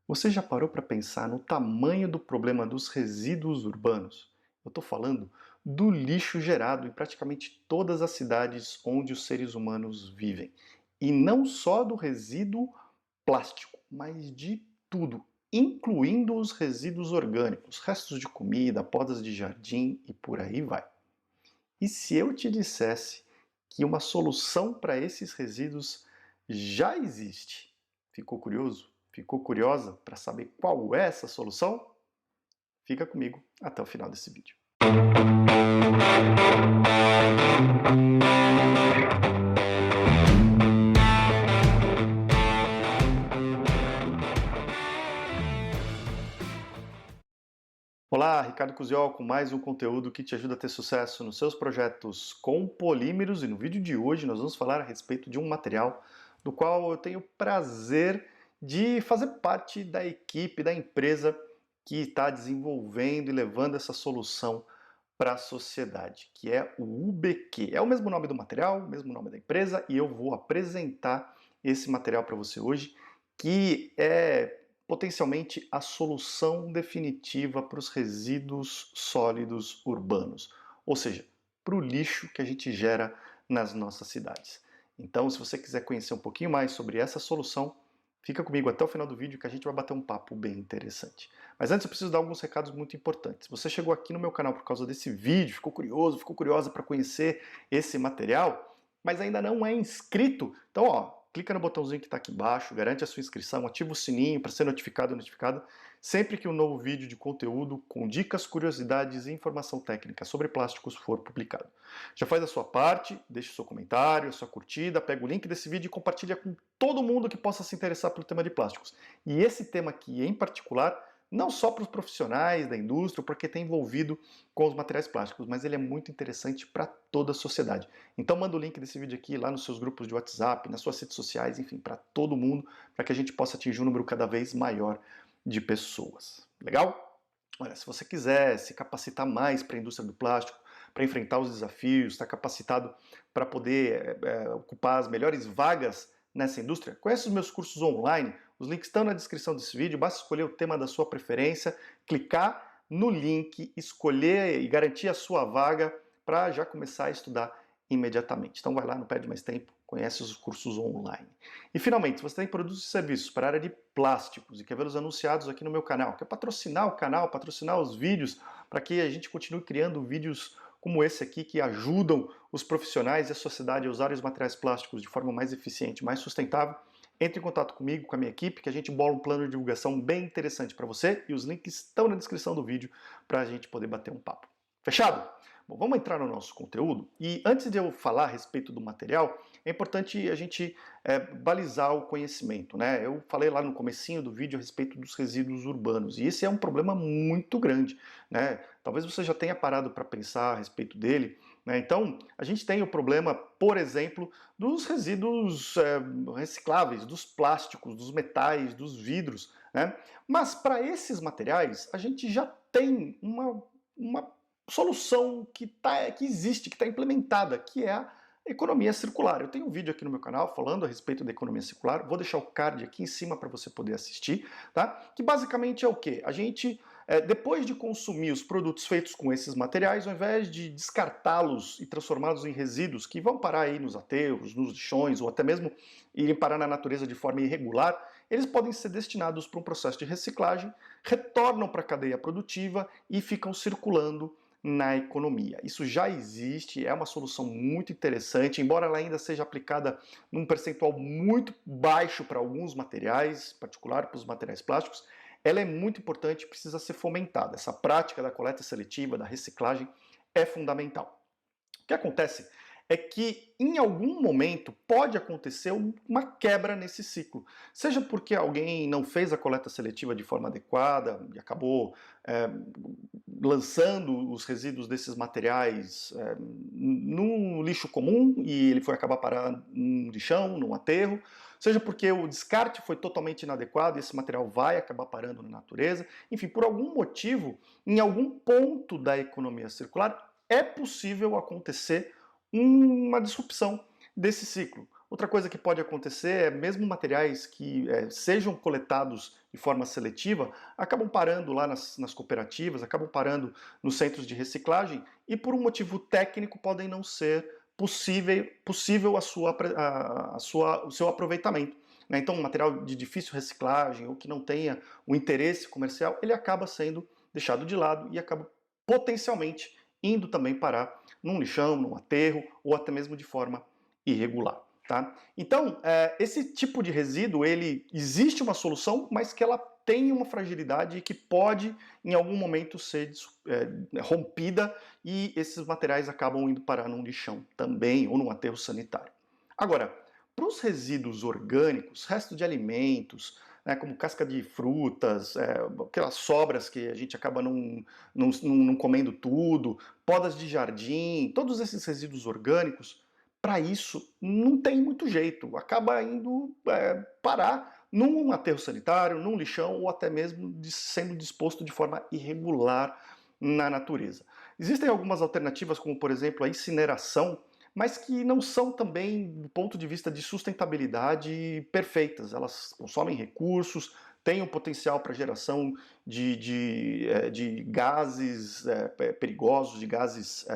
Você já parou para pensar no tamanho do problema dos resíduos urbanos? Eu estou falando do lixo gerado em praticamente todas as cidades onde os seres humanos vivem. E não só do resíduo plástico, mas de tudo, incluindo os resíduos orgânicos, restos de comida, podas de jardim e por aí vai. E se eu te dissesse que uma solução para esses resíduos já existe? Ficou curioso? Ficou curiosa para saber qual é essa solução? Fica comigo até o final desse vídeo. Olá, Ricardo Cusiol com mais um conteúdo que te ajuda a ter sucesso nos seus projetos com polímeros, e no vídeo de hoje nós vamos falar a respeito de um material do qual eu tenho prazer de fazer parte da equipe, da empresa que está desenvolvendo e levando essa solução para a sociedade, que é o UBQ. É o mesmo nome do material, o mesmo nome da empresa, e eu vou apresentar esse material para você hoje, que é potencialmente a solução definitiva para os resíduos sólidos urbanos, ou seja, para o lixo que a gente gera nas nossas cidades. Então, se você quiser conhecer um pouquinho mais sobre essa solução, fica comigo até o final do vídeo que a gente vai bater um papo bem interessante. Mas antes eu preciso dar alguns recados muito importantes. Você chegou aqui no meu canal por causa desse vídeo, ficou curioso, ficou curiosa para conhecer esse material, mas ainda não é inscrito, então clica no botãozinho que está aqui embaixo, garante a sua inscrição, ativa o sininho para ser notificado sempre que um novo vídeo de conteúdo com dicas, curiosidades e informação técnica sobre plásticos for publicado. Já faz a sua parte, deixa o seu comentário, a sua curtida, pega o link desse vídeo e compartilha com todo mundo que possa se interessar pelo tema de plásticos. E esse tema aqui em particular, não só para os profissionais da indústria, porque tem envolvido com os materiais plásticos, mas ele é muito interessante para toda a sociedade. Então manda o link desse vídeo aqui lá nos seus grupos de WhatsApp, nas suas redes sociais, enfim, para todo mundo, para que a gente possa atingir um número cada vez maior de pessoas. Legal? Olha, se você quiser se capacitar mais para a indústria do plástico, para enfrentar os desafios, estar capacitado para poder ocupar as melhores vagas nessa indústria, conhece os meus cursos online, os links estão na descrição desse vídeo, basta escolher o tema da sua preferência, clicar no link, escolher e garantir a sua vaga para já começar a estudar imediatamente. Então vai lá, não perde mais tempo, conhece os cursos online. E finalmente, se você tem produtos e serviços para a área de plásticos e quer vê-los anunciados aqui no meu canal, quer patrocinar o canal, patrocinar os vídeos, para que a gente continue criando vídeos como esse aqui, que ajudam os profissionais e a sociedade a usarem os materiais plásticos de forma mais eficiente, mais sustentável, entre em contato comigo, com a minha equipe, que a gente bola um plano de divulgação bem interessante para você, e os links estão na descrição do vídeo para a gente poder bater um papo. Fechado? Bom, vamos entrar no nosso conteúdo, e antes de eu falar a respeito do material, é importante a gente balizar o conhecimento, né? Eu falei lá no comecinho do vídeo a respeito dos resíduos urbanos, e esse é um problema muito grande, né? Talvez você já tenha parado para pensar a respeito dele, né? Então, a gente tem o problema, por exemplo, dos resíduos recicláveis, dos plásticos, dos metais, dos vidros, né? Mas para esses materiais, a gente já tem uma solução que existe, que está implementada, que é a economia circular. Eu tenho um vídeo aqui no meu canal falando a respeito da economia circular, vou deixar o card aqui em cima para você poder assistir, tá? Que basicamente é o quê? A gente, depois de consumir os produtos feitos com esses materiais, ao invés de descartá-los e transformá-los em resíduos que vão parar aí nos aterros, nos lixões, ou até mesmo irem parar na natureza de forma irregular, eles podem ser destinados para um processo de reciclagem, retornam para a cadeia produtiva e ficam circulando na economia. Isso já existe, é uma solução muito interessante, embora ela ainda seja aplicada num percentual muito baixo para alguns materiais, em particular para os materiais plásticos, ela é muito importante e precisa ser fomentada. Essa prática da coleta seletiva, da reciclagem, é fundamental. O que acontece é que em algum momento pode acontecer uma quebra nesse ciclo. Seja porque alguém não fez a coleta seletiva de forma adequada e acabou lançando os resíduos desses materiais num lixo comum e ele foi acabar parando num lixão, num aterro, seja porque o descarte foi totalmente inadequado e esse material vai acabar parando na natureza, enfim, por algum motivo, em algum ponto da economia circular, é possível acontecer uma disrupção desse ciclo. Outra coisa que pode acontecer é mesmo materiais que sejam coletados de forma seletiva, acabam parando lá nas cooperativas, acabam parando nos centros de reciclagem e por um motivo técnico podem não ser possível o seu aproveitamento, né? Então, um material de difícil reciclagem ou que não tenha o interesse comercial, ele acaba sendo deixado de lado e acaba potencialmente indo também parar num lixão, num aterro ou até mesmo de forma irregular. Tá? Então, esse tipo de resíduo, ele existe uma solução, mas que ela tem uma fragilidade e que pode, em algum momento, ser rompida e esses materiais acabam indo parar num lixão também ou num aterro sanitário. Agora, para os resíduos orgânicos, resto de alimentos, né, como casca de frutas, aquelas sobras que a gente acaba não comendo tudo, podas de jardim, todos esses resíduos orgânicos, para isso não tem muito jeito, acaba indo parar num aterro sanitário, num lixão ou até mesmo sendo disposto de forma irregular na natureza. Existem algumas alternativas, como por exemplo a incineração, mas que não são também, do ponto de vista de sustentabilidade, perfeitas. Elas consomem recursos, têm um potencial para geração de gases perigosos, de gases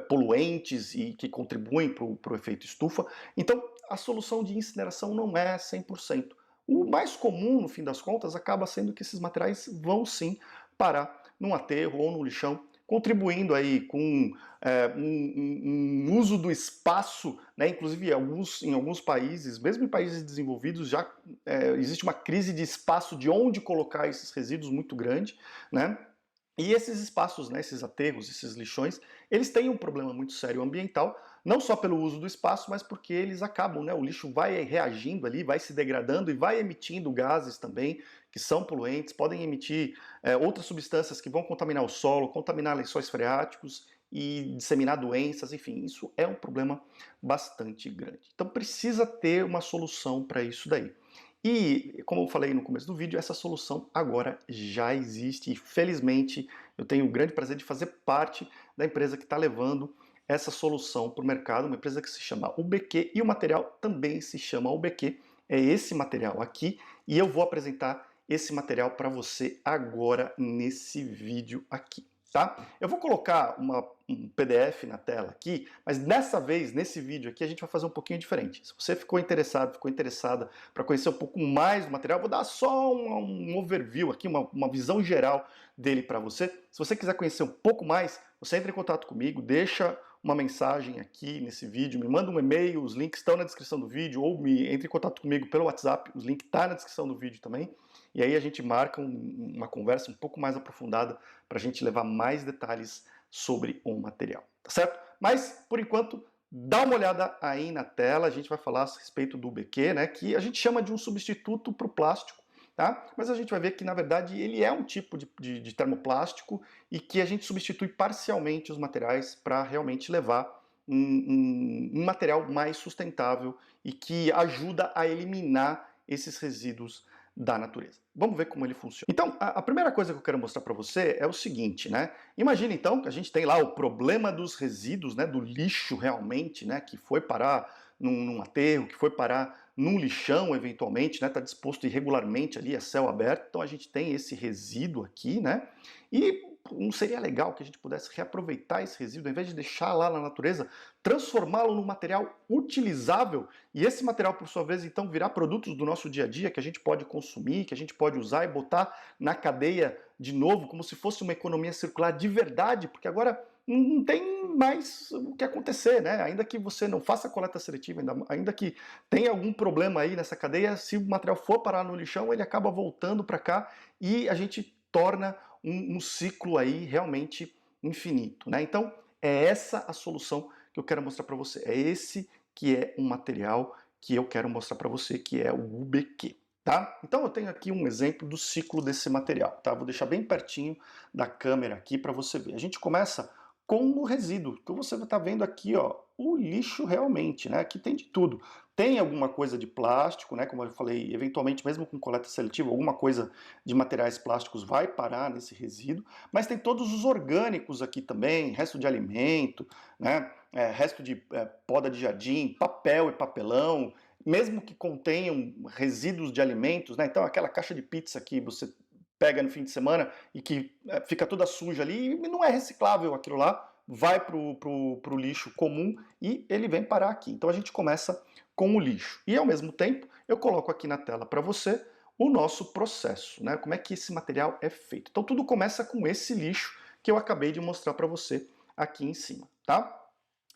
poluentes e que contribuem para o efeito estufa. Então, a solução de incineração não é 100%. O mais comum, no fim das contas, acaba sendo que esses materiais vão sim parar num aterro ou num lixão, contribuindo aí com um uso do espaço, né? Inclusive em alguns países, mesmo em países desenvolvidos, já existe uma crise de espaço de onde colocar esses resíduos muito grande, né? E esses espaços, né, esses aterros, esses lixões, eles têm um problema muito sério ambiental, não só pelo uso do espaço, mas porque eles acabam, né, o lixo vai reagindo ali, vai se degradando e vai emitindo gases também, que são poluentes, podem emitir outras substâncias que vão contaminar o solo, contaminar lençóis freáticos e disseminar doenças, enfim, isso é um problema bastante grande. Então precisa ter uma solução para isso daí. E, como eu falei no começo do vídeo, essa solução agora já existe e, felizmente, eu tenho o grande prazer de fazer parte da empresa que está levando essa solução para o mercado, uma empresa que se chama UBQ e o material também se chama UBQ. É esse material aqui e eu vou apresentar esse material para você agora nesse vídeo aqui. Tá? Eu vou colocar um PDF na tela aqui, mas dessa vez, nesse vídeo aqui, a gente vai fazer um pouquinho diferente. Se você ficou interessado, ficou interessada para conhecer um pouco mais do material, vou dar só um overview aqui, uma visão geral dele para você. Se você quiser conhecer um pouco mais, você entra em contato comigo, deixa uma mensagem aqui nesse vídeo, me manda um e-mail, os links estão na descrição do vídeo, ou entre em contato comigo pelo WhatsApp, os links estão na descrição do vídeo também. E aí a gente marca uma conversa um pouco mais aprofundada para a gente levar mais detalhes sobre o material, tá certo? Mas, por enquanto, dá uma olhada aí na tela, a gente vai falar a respeito do BQ, né, que a gente chama de um substituto para o plástico, tá? Mas a gente vai ver que, na verdade, ele é um tipo de termoplástico e que a gente substitui parcialmente os materiais para realmente levar um material mais sustentável e que ajuda a eliminar esses resíduos da natureza. Vamos ver como ele funciona. Então, a primeira coisa que eu quero mostrar para você é o seguinte, né? Imagina então que a gente tem lá o problema dos resíduos, né, do lixo realmente, né, que foi parar num aterro, que foi parar num lixão eventualmente, né, está disposto irregularmente ali a céu aberto. Então a gente tem esse resíduo aqui, né? E não seria legal que a gente pudesse reaproveitar esse resíduo, ao invés de deixar lá na natureza, transformá-lo num material utilizável e esse material, por sua vez, então virar produtos do nosso dia a dia que a gente pode consumir, que a gente pode usar e botar na cadeia de novo, como se fosse uma economia circular de verdade, porque agora não tem mais o que acontecer, né? Ainda que você não faça coleta seletiva, ainda que tenha algum problema aí nessa cadeia, se o material for parar no lixão, ele acaba voltando para cá e a gente torna um ciclo aí realmente infinito, né? Então, é essa a solução que eu quero mostrar para você. É esse que é um material que eu quero mostrar para você, que é o UBQ. Tá? Então eu tenho aqui um exemplo do ciclo desse material. Tá? Vou deixar bem pertinho da câmera aqui para você ver. A gente começa com o resíduo, que você está vendo aqui, ó, o lixo realmente, né? Aqui tem de tudo. Tem alguma coisa de plástico, né? Como eu falei, eventualmente, mesmo com coleta seletiva, alguma coisa de materiais plásticos vai parar nesse resíduo, mas tem todos os orgânicos aqui também, resto de alimento, né? Resto de poda de jardim, papel e papelão, mesmo que contenham resíduos de alimentos, né? Então aquela caixa de pizza que você pega no fim de semana e que fica toda suja ali, e não é reciclável aquilo lá, vai pro lixo comum e ele vem parar aqui. Então a gente começa com o lixo. E ao mesmo tempo, eu coloco aqui na tela para você o nosso processo, né? Como é que esse material é feito. Então tudo começa com esse lixo que eu acabei de mostrar para você aqui em cima, tá?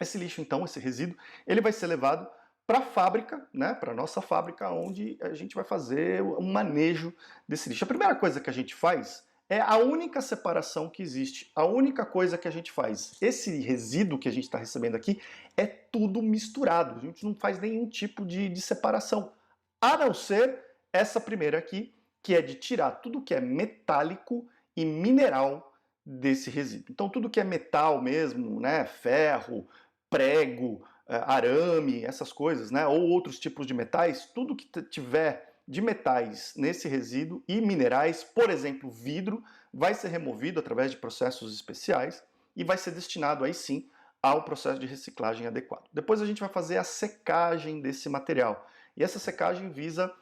Esse lixo, então, esse resíduo, ele vai ser levado para a fábrica, né, para a nossa fábrica, onde a gente vai fazer um manejo desse lixo. A primeira coisa que a gente faz é a única separação que existe, a única coisa que a gente faz. Esse resíduo que a gente está recebendo aqui é tudo misturado, a gente não faz nenhum tipo de separação, a não ser essa primeira aqui, que é de tirar tudo que é metálico e mineral desse resíduo. Então tudo que é metal mesmo, né, ferro, prego, arame, essas coisas, né, ou outros tipos de metais, tudo que tiver de metais nesse resíduo e minerais, por exemplo, vidro, vai ser removido através de processos especiais e vai ser destinado aí sim ao processo de reciclagem adequado. Depois a gente vai fazer a secagem desse material e essa secagem visa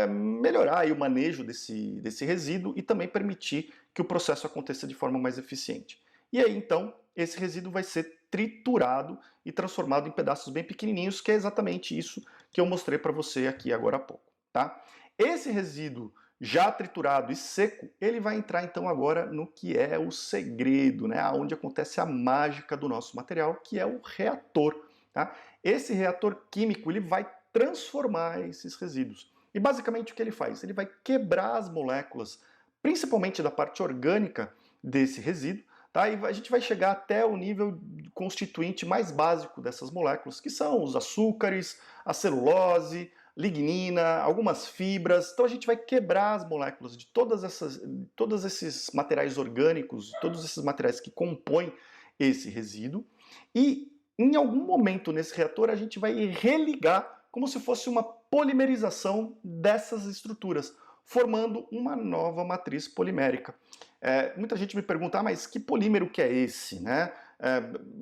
melhorar aí o manejo desse resíduo e também permitir que o processo aconteça de forma mais eficiente. E aí então esse resíduo vai ser triturado e transformado em pedaços bem pequenininhos, que é exatamente isso que eu mostrei para você aqui agora há pouco, tá? Esse resíduo já triturado e seco, ele vai entrar então agora no que é o segredo, né? Onde acontece a mágica do nosso material, que é o reator, tá? Esse reator químico, ele vai transformar esses resíduos. E basicamente o que ele faz? Ele vai quebrar as moléculas, principalmente da parte orgânica desse resíduo, tá? E a gente vai chegar até o nível constituinte mais básico dessas moléculas, que são os açúcares, a celulose, lignina, algumas fibras. Então a gente vai quebrar as moléculas de todos esses materiais orgânicos, todos esses materiais que compõem esse resíduo. E em algum momento nesse reator a gente vai religar como se fosse uma polimerização dessas estruturas, formando uma nova matriz polimérica. Muita gente me pergunta, mas que polímero que é esse? Né?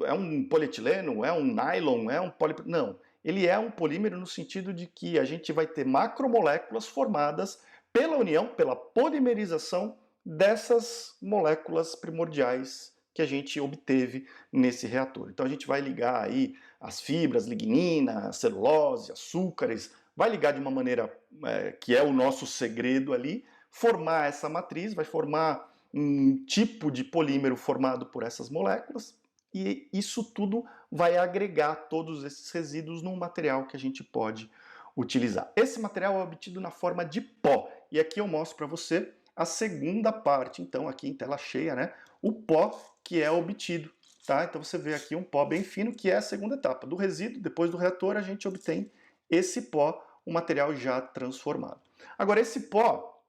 É um polietileno? É um nylon? É um Não, ele é um polímero no sentido de que a gente vai ter macromoléculas formadas pela união, pela polimerização dessas moléculas primordiais que a gente obteve nesse reator. Então a gente vai ligar aí as fibras, lignina, celulose, açúcares, vai ligar de uma maneira que é o nosso segredo ali, formar essa matriz, vai formar um tipo de polímero formado por essas moléculas, e isso tudo vai agregar todos esses resíduos num material que a gente pode utilizar. Esse material é obtido na forma de pó, e aqui eu mostro para você a segunda parte, então aqui em tela cheia, né, o pó que é obtido. Tá? Então você vê aqui um pó bem fino, que é a segunda etapa. Do resíduo, depois do reator, a gente obtém esse pó, o material já transformado. Agora, esse pó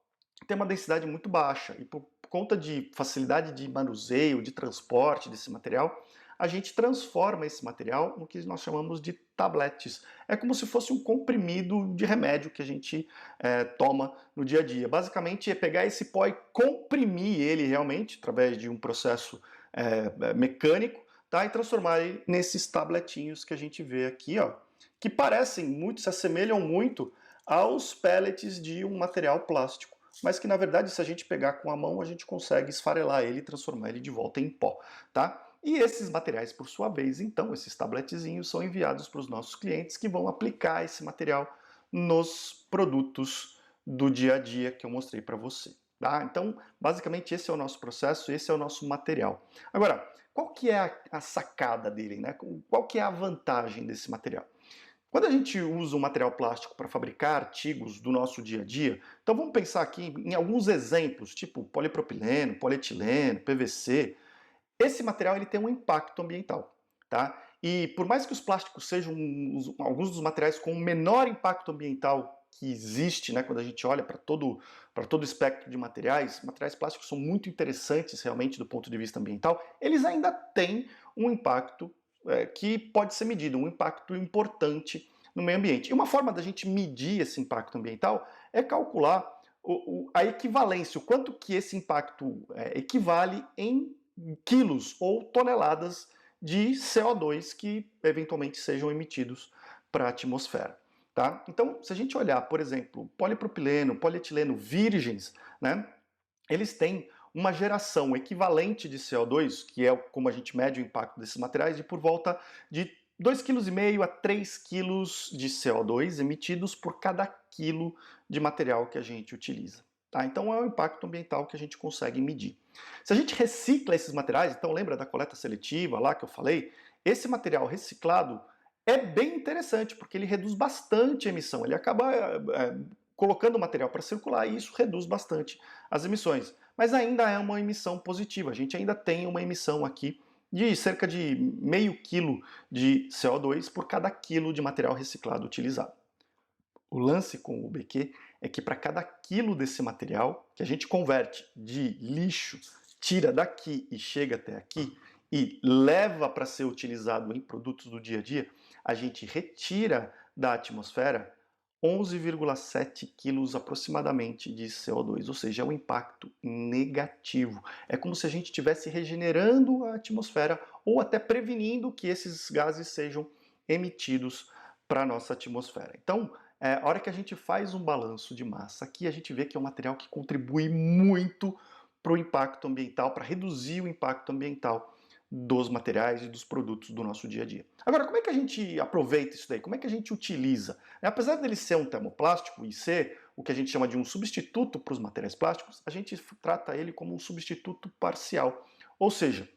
tem uma densidade muito baixa, e por conta de facilidade de manuseio, de transporte desse material, a gente transforma esse material no que nós chamamos de tabletes. É como se fosse um comprimido de remédio que a gente toma no dia a dia. Basicamente é pegar esse pó e comprimir ele realmente, através de um processo mecânico, tá? E transformar ele nesses tabletinhos que a gente vê aqui, ó, que parecem muito, se assemelham muito aos pellets de um material plástico, mas que na verdade, se a gente pegar com a mão, a gente consegue esfarelar ele e transformar ele de volta em pó, tá? E esses materiais, por sua vez, então, esses tabletezinhos são enviados para os nossos clientes que vão aplicar esse material nos produtos do dia a dia que eu mostrei para você. Tá? Então, basicamente, esse é o nosso processo, esse é o nosso material. Agora, qual que é a sacada dele? Né? Qual que é a vantagem desse material? Quando a gente usa um material plástico para fabricar artigos do nosso dia a dia, então vamos pensar aqui em alguns exemplos, tipo polipropileno, polietileno, PVC. Esse material ele tem um impacto ambiental, tá? E por mais que os plásticos sejam alguns dos materiais com o menor impacto ambiental que existe, né, quando a gente olha para todo o espectro de materiais, materiais plásticos são muito interessantes realmente do ponto de vista ambiental, eles ainda têm um impacto que pode ser medido, um impacto importante no meio ambiente. E uma forma da gente medir esse impacto ambiental é calcular a equivalência, o quanto que esse impacto equivale em quilos ou toneladas de CO2 que eventualmente sejam emitidos para a atmosfera. tá? Então, se a gente olhar, por exemplo, polipropileno, polietileno virgens, né, eles têm uma geração equivalente de CO2, que é como a gente mede o impacto desses materiais, de por volta de 2,5 kg a 3 quilos de CO2 emitidos por cada quilo de material que a gente utiliza. Tá? Então é o impacto ambiental que a gente consegue medir. Se a gente recicla esses materiais, então lembra da coleta seletiva lá que eu falei? Esse material reciclado é bem interessante, porque ele reduz bastante a emissão, ele acaba colocando o material para circular e isso reduz bastante as emissões. Mas ainda é uma emissão positiva, a gente ainda tem uma emissão aqui de cerca de meio quilo de CO2 por cada quilo de material reciclado utilizado. O lance com o BQ é que para cada quilo desse material, que a gente converte de lixo, tira daqui e chega até aqui, e leva para ser utilizado em produtos do dia a dia, a gente retira da atmosfera 11,7 quilos aproximadamente de CO2, ou seja, é um impacto negativo. É como se a gente estivesse regenerando a atmosfera ou até prevenindo que esses gases sejam emitidos para a nossa atmosfera. Então, a hora que a gente faz um balanço de massa, aqui a gente vê que é um material que contribui muito para o impacto ambiental, para reduzir o impacto ambiental dos materiais e dos produtos do nosso dia a dia. Agora, como é que a gente aproveita isso daí? Como é que a gente utiliza? Apesar dele ser um termoplástico e ser o que a gente chama de um substituto para os materiais plásticos, a gente trata ele como um substituto parcial. Ou seja,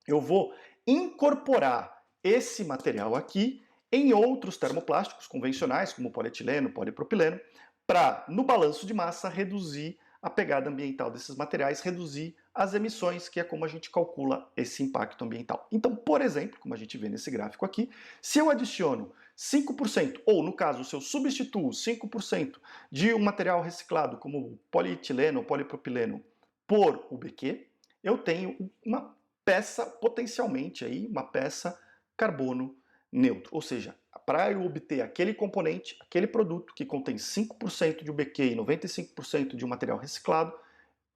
eu vou incorporar esse material aqui em outros termoplásticos convencionais, como polietileno, polipropileno, para, no balanço de massa, reduzir a pegada ambiental desses materiais, reduzir as emissões, que é como a gente calcula esse impacto ambiental. Então, por exemplo, como a gente vê nesse gráfico aqui, se eu adiciono 5%, ou no caso, se eu substituo 5% de um material reciclado, como polietileno ou polipropileno, por UBQ, eu tenho uma peça, potencialmente aí, uma peça carbono neutro. Ou seja, para eu obter aquele componente, aquele produto que contém 5% de UBQ e 95% de um material reciclado,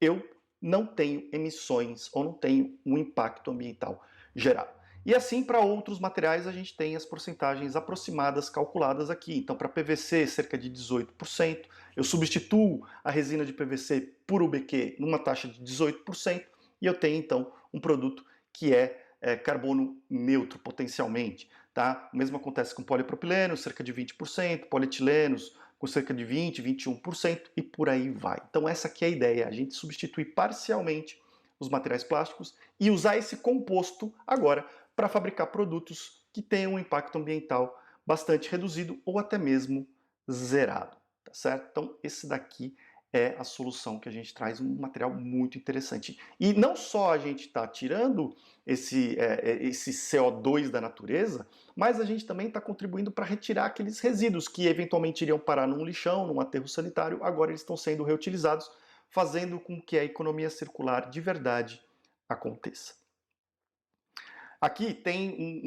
eu não tenho emissões ou não tenho um impacto ambiental gerado. E assim, para outros materiais, a gente tem as porcentagens aproximadas calculadas aqui. Então, para PVC, cerca de 18%. Eu substituo a resina de PVC por UBQ numa taxa de 18%. E eu tenho, então, um produto que é carbono neutro, potencialmente. Tá? O mesmo acontece com polipropileno, cerca de 20%, polietilenos com cerca de 20, 21% e por aí vai. Então essa aqui é a ideia, a gente substituir parcialmente os materiais plásticos e usar esse composto agora para fabricar produtos que tenham um impacto ambiental bastante reduzido ou até mesmo zerado, tá certo? Então esse daqui é a solução que a gente traz, um material muito interessante. E não só a gente está tirando esse CO2 da natureza, mas a gente também está contribuindo para retirar aqueles resíduos que eventualmente iriam parar num lixão, num aterro sanitário, agora eles estão sendo reutilizados, fazendo com que a economia circular de verdade aconteça. Aqui tem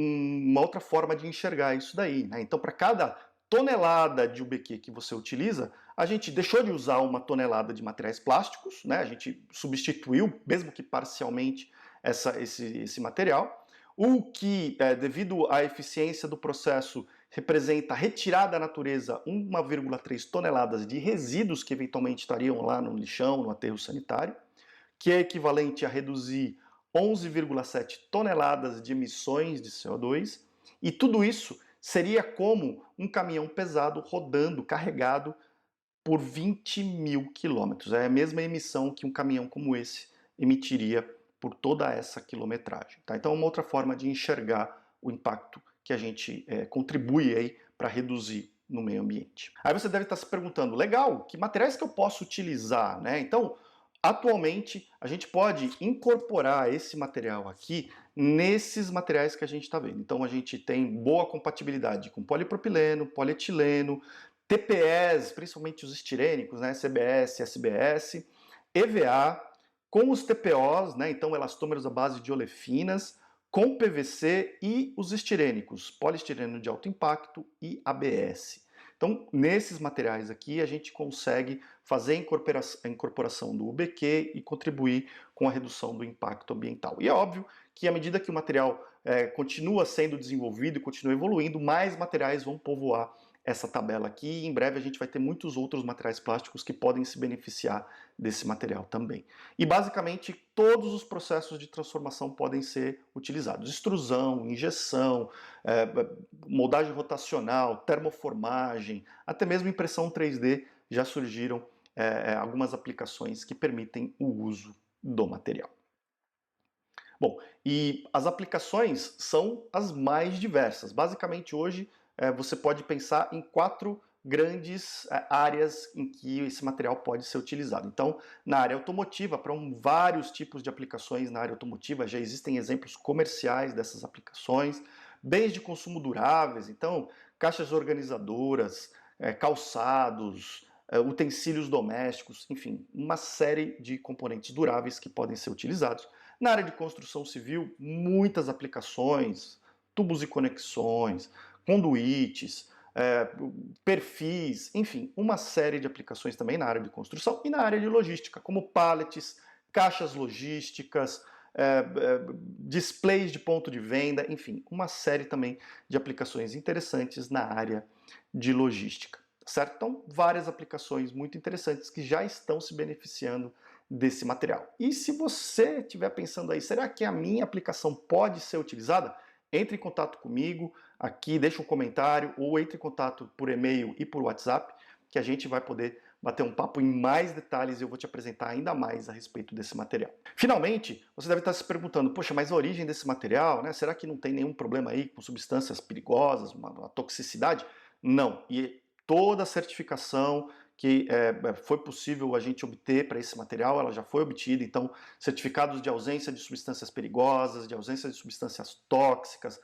uma outra forma de enxergar isso daí, né? Então, para cada tonelada de UBQ que você utiliza, a gente deixou de usar uma tonelada de materiais plásticos, né? A gente substituiu, mesmo que parcialmente, esse material, o que, devido à eficiência do processo, representa retirar da natureza 1,3 toneladas de resíduos que eventualmente estariam lá no lixão, no aterro sanitário, que é equivalente a reduzir 11,7 toneladas de emissões de CO2, e tudo isso seria como um caminhão pesado rodando, carregado por 20 mil quilômetros. É a mesma emissão que um caminhão como esse emitiria por toda essa quilometragem. Tá? Então, é uma outra forma de enxergar o impacto que a gente contribui aí para reduzir no meio ambiente. Aí você deve estar se perguntando, legal, que materiais que eu posso utilizar, né? Então, atualmente, a gente pode incorporar esse material aqui nesses materiais que a gente está vendo. Então, a gente tem boa compatibilidade com polipropileno, polietileno, TPEs, principalmente os estirênicos, né, CBS, SBS, EVA, com os TPOs, né, então elastômeros à base de olefinas, com PVC e os estirênicos, poliestireno de alto impacto e ABS. Então, nesses materiais aqui, a gente consegue fazer a incorporação do UBQ e contribuir com a redução do impacto ambiental. E é óbvio que à medida que o material continua sendo desenvolvido e continua evoluindo, mais materiais vão povoar essa tabela aqui e em breve a gente vai ter muitos outros materiais plásticos que podem se beneficiar desse material também. E basicamente todos os processos de transformação podem ser utilizados. Extrusão, injeção, moldagem rotacional, termoformagem, até mesmo impressão 3D já surgiram algumas aplicações que permitem o uso do material. Bom, e as aplicações são as mais diversas. Basicamente, hoje, você pode pensar em 4 grandes áreas em que esse material pode ser utilizado. Então, na área automotiva, para vários tipos de aplicações na área automotiva, já existem exemplos comerciais dessas aplicações. Bens de consumo duráveis, então, caixas organizadoras, calçados, utensílios domésticos, enfim, uma série de componentes duráveis que podem ser utilizados. Na área de construção civil, muitas aplicações, tubos e conexões, conduítes, perfis, enfim, uma série de aplicações também na área de construção e na área de logística, como pallets, caixas logísticas, displays de ponto de venda, enfim, uma série também de aplicações interessantes na área de logística, certo? Então, várias aplicações muito interessantes que já estão se beneficiando desse material. E se você estiver pensando aí, será que a minha aplicação pode ser utilizada? Entre em contato comigo aqui, deixa um comentário ou entre em contato por e-mail e por WhatsApp, que a gente vai poder bater um papo em mais detalhes e eu vou te apresentar ainda mais a respeito desse material. Finalmente, você deve estar se perguntando, poxa, mas a origem desse material, né? Será que não tem nenhum problema aí com substâncias perigosas, uma toxicidade? Não. E toda a certificação que foi possível a gente obter para esse material, ela já foi obtida, então certificados de ausência de substâncias perigosas, de ausência de substâncias tóxicas,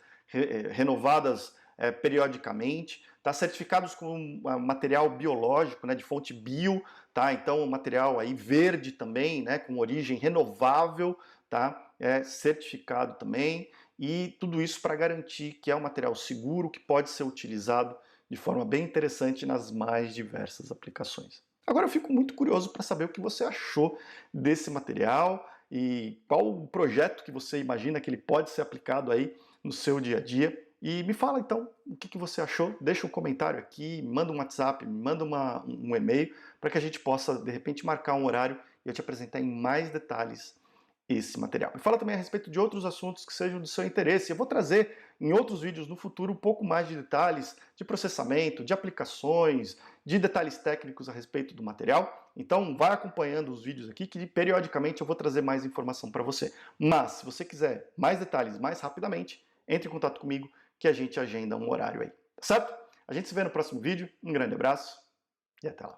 renovadas periodicamente, tá? Certificados com material biológico, né, de fonte bio, tá? Então material aí verde também, né, com origem renovável, tá? Certificado também, e tudo isso para garantir que é um material seguro que pode ser utilizado de forma bem interessante nas mais diversas aplicações. Agora eu fico muito curioso para saber o que você achou desse material e qual o projeto que você imagina que ele pode ser aplicado aí no seu dia a dia. E me fala então o que você achou, deixa um comentário aqui, manda um WhatsApp, manda um e-mail para que a gente possa de repente marcar um horário e eu te apresentar em mais detalhes esse material. Me fala também a respeito de outros assuntos que sejam do seu interesse. Eu vou trazer em outros vídeos no futuro um pouco mais de detalhes de processamento, de aplicações, de detalhes técnicos a respeito do material. Então vai acompanhando os vídeos aqui que periodicamente eu vou trazer mais informação para você. Mas se você quiser mais detalhes mais rapidamente, entre em contato comigo que a gente agenda um horário aí. Tá certo? A gente se vê no próximo vídeo. Um grande abraço e até lá.